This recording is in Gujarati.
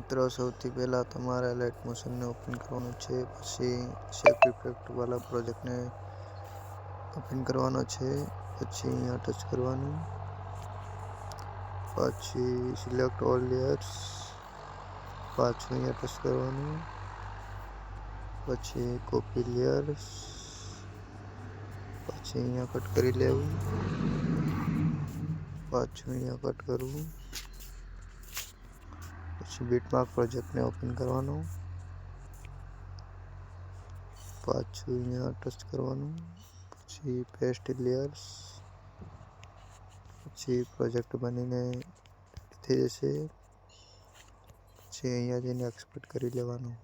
મિત્રો સૌથી પહેલાં તમારે લાઇટ મોશનને ઓપન કરવાનું છે, પછી શેપ ઇફેક્ટ વાળા પ્રોજેક્ટને ઓપન કરવાનો છે, પછી અહીંયા ટચ કરવાનું, પછી સિલેક્ટ ઓલ લેયર્સ, પાછું અહીંયા ટચ કરવાનું, પછી કોપી લેયર્સ, પછી અહીંયા કટ કરી લેવું, પાછું અહીંયા કટ કરવું, પછી બીટમાર્ક પ્રોજેક્ટને ઓપન કરવાનો, પાછું અહીંયા ટચ કરવાનું, પછી પેસ્ટ લેયર્સ, પછી પ્રોજેક્ટ બનીને થઈ જશે, પછી અહીંયા જઈને એક્સપોર્ટ કરી લેવાનું।